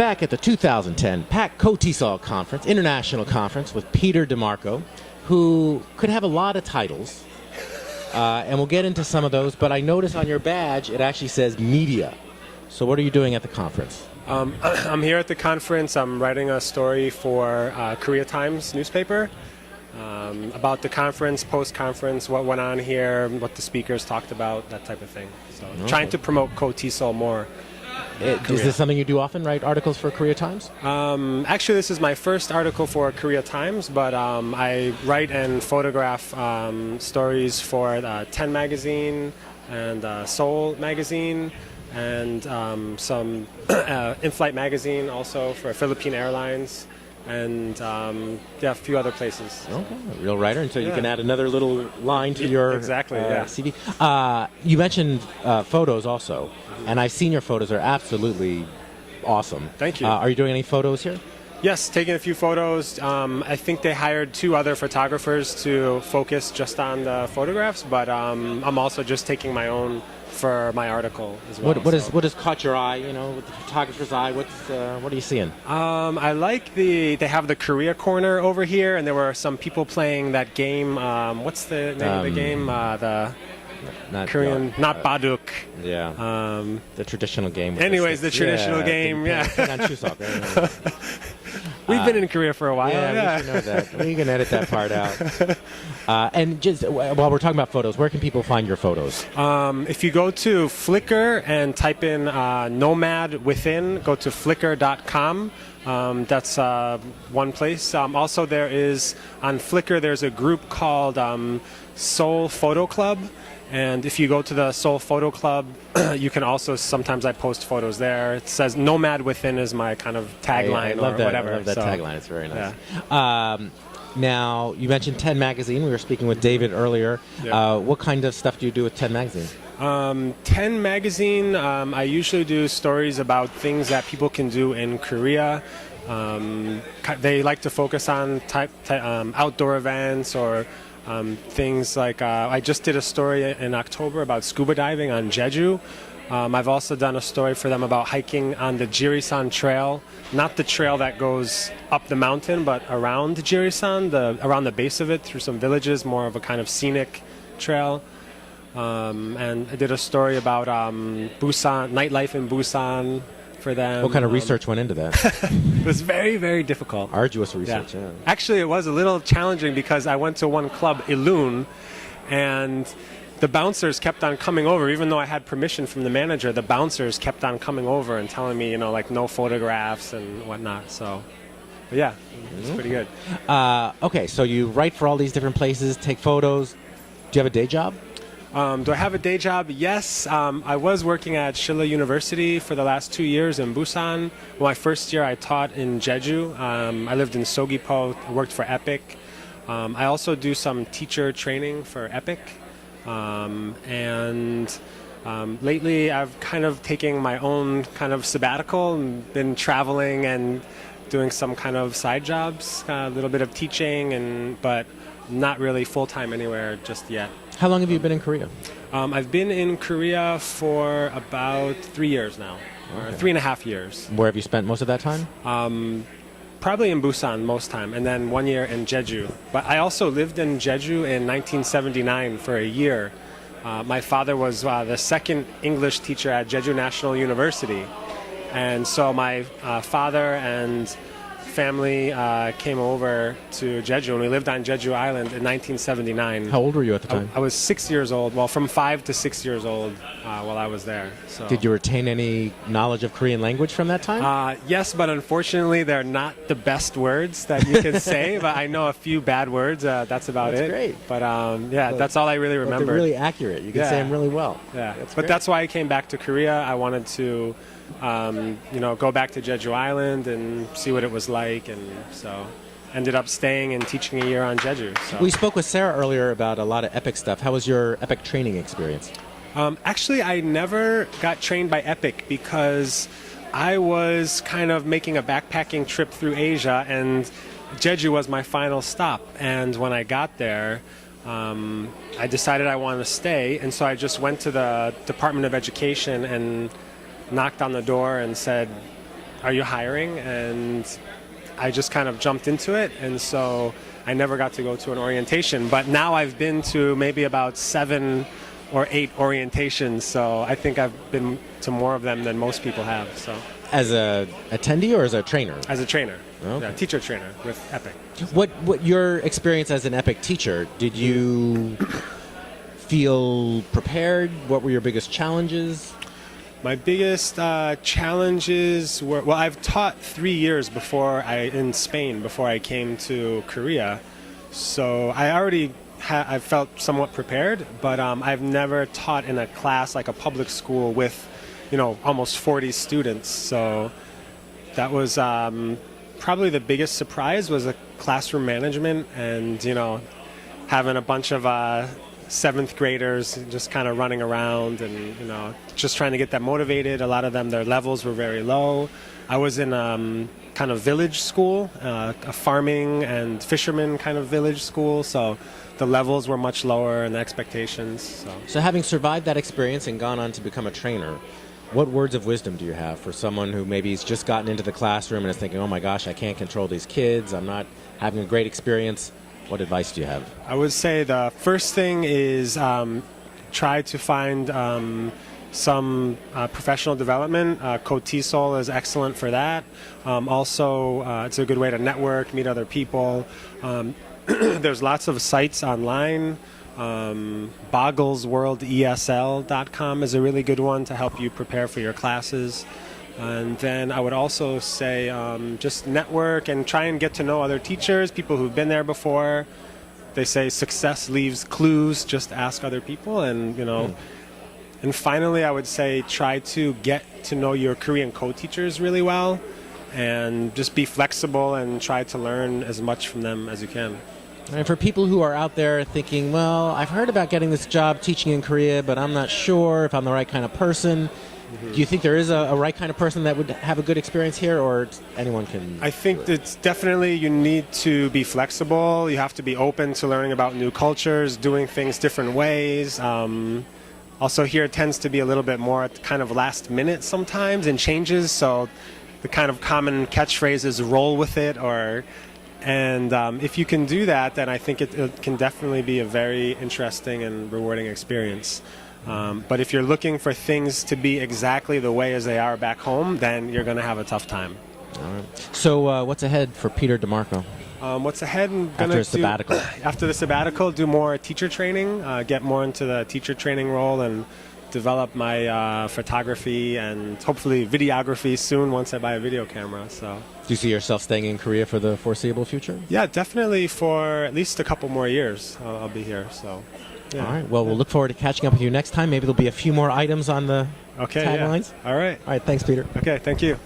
back at the 2010 PAC KOTESOL Conference, International Conference, with Peter DeMarco, who could have a lot of titles, and we'll get into some of those, but I notice on your badge it actually says media. So what are you doing at the conference? I'm here at the conference. I'm writing a story for Korea Times newspaper about the conference, post-conference, what went on here, what the speakers talked about, that type of thing. So trying to promote KOTESOL more. Is this something you do often, write articles for Korea Times? Actually, this is my first article for Korea Times, but I write and photograph stories for 10 magazine and Seoul magazine, and some in-flight magazine also for Philippine Airlines, and yeah, a few other places. Okay, a real writer, and so you can add another little line to your CV. You mentioned photos also, and I've seen your photos are absolutely awesome. Thank you. Are you doing any photos here? Yes, taking a few photos. I think they hired 2 other photographers to focus just on the photographs, but I'm also just taking my own for my article as well. What has caught your eye? You know, with the photographer's eye, what are you seeing? I like they have the Korea corner over here, and there were some people playing that game. What's the name of the game? Not Korean, not Baduk. Yeah. The traditional game. Anyways, the traditional game. Yeah. We've been in Korea for a while. Yeah, we should know that. We can edit that part out. And just while we're talking about photos, where can people find your photos? If you go to Flickr and type in Nomad Within, go to flickr.com. That's one place. Also, there is on Flickr. There's a group called Seoul Photo Club. And if you go to the Seoul Photo Club, you can also, sometimes I post photos there. It says Nomad Within is my kind of tagline or whatever. I love that tagline. It's very nice. Yeah. Now, you mentioned 10 Magazine. We were speaking with David earlier. Yeah. What kind of stuff do you do with 10 Magazine? 10 Magazine, I usually do stories about things that people can do in Korea. They like to focus on outdoor events or things like I just did a story in October about scuba diving on Jeju. I've also done a story for them about hiking on the Jirisan Trail, not the trail that goes up the mountain, but around Jirisan, around the base of it, through some villages, more of a kind of scenic trail. And I did a story about Busan, nightlife in Busan for them. What kind of research went into that? It was very, very difficult. Arduous research, yeah. Actually, it was a little challenging because I went to one club, Ilun, and the bouncers kept on coming over. Even though I had permission from the manager, the bouncers kept on coming over and telling me, like no photographs and whatnot. So, but yeah, it's pretty good. Okay, so you write for all these different places, take photos. Do you have a day job? Do I have a day job? Yes. I was working at Shilla University for the last 2 years in Busan. My first year I taught in Jeju. I lived in Sogipo, worked for Epic. I also do some teacher training for Epic. Lately I've kind of taken my own kind of sabbatical and been traveling and doing some kind of side jobs, a little bit of teaching, but not really full-time anywhere just yet. How long have you been in Korea? I've been in Korea for about 3 years now, or 3.5 years. Where have you spent most of that time? Probably in Busan most time, and then 1 year in Jeju. But I also lived in Jeju in 1979 for a year. My father was the second English teacher at Jeju National University. And so my father and family came over to Jeju, and we lived on Jeju Island in 1979. How old were you at the time? I was 6 years old. Well, from 5 to 6 years old while I was there. So. Did you retain any knowledge of Korean language from that time? Yes, but unfortunately, they're not the best words that you can say. But I know a few bad words. That's about it. That's great. But yeah, that's all I really remember. They're really accurate. You can say them really well. Yeah, that's why I came back to Korea. I wanted to go back to Jeju Island and see what it was like, and so ended up staying and teaching a year on Jeju. So. We spoke with Sarah earlier about a lot of Epic stuff. How was your Epic training experience? Actually, I never got trained by Epic because I was kind of making a backpacking trip through Asia, and Jeju was my final stop. And when I got there, I decided I wanted to stay, and so I just went to the Department of Education and knocked on the door and said, are you hiring? And I just kind of jumped into it, and so I never got to go to an orientation. But now I've been to maybe about 7 or 8 orientations, so I think I've been to more of them than most people have. So, As a attendee or as a trainer? as a trainer, Okay. yeah, teacher trainer with Epic. What your experience as an Epic teacher? Did you feel prepared? What were your biggest challenges? My biggest challenges were, well, I've taught 3 years in Spain before I came to Korea, so I already I felt somewhat prepared, but I've never taught in a class like a public school with, almost 40 students. So that was probably the biggest surprise, was the classroom management, and having a bunch of 7th graders just kind of running around and just trying to get them motivated. A lot of them, their levels were very low. I was in kind of village school, a farming and fisherman kind of village school, so the levels were much lower and the expectations. So having survived that experience and gone on to become a trainer, what words of wisdom do you have for someone who maybe has just gotten into the classroom and is thinking, oh my gosh, I can't control these kids, I'm not having a great experience? What advice do you have? I would say the first thing is try to find some professional development. KOTESOL is excellent for that. Also, it's a good way to network, meet other people. There's lots of sites online. BogglesWorldESL.com is a really good one to help you prepare for your classes. And then I would also say just network and try and get to know other teachers, people who've been there before. They say success leaves clues, just ask other people. And, and finally, I would say try to get to know your Korean co-teachers really well, and just be flexible and try to learn as much from them as you can. And for people who are out there thinking, well, I've heard about getting this job teaching in Korea, but I'm not sure if I'm the right kind of person. Do you think there is a right kind of person that would have a good experience here, or anyone can? I think it's definitely, you need to be flexible. You have to be open to learning about new cultures, doing things different ways. Also here it tends to be a little bit more kind of last minute sometimes and changes, so the kind of common catchphrase is roll with it, and if you can do that, then I think it can definitely be a very interesting and rewarding experience. But if you're looking for things to be exactly the way as they are back home, then you're going to have a tough time. All right. So what's ahead for Peter DeMarco? What's ahead? After a sabbatical. After the sabbatical, do more teacher training, get more into the teacher training role, and develop my photography and hopefully videography soon once I buy a video camera. So. Do you see yourself staying in Korea for the foreseeable future? Yeah, definitely for at least a couple more years. I'll be here. So. Yeah. All right. Well, we'll look forward to catching up with you next time. Maybe there'll be a few more items on the taglines. Yeah. All right. All right. Thanks, Peter. Okay. Thank you.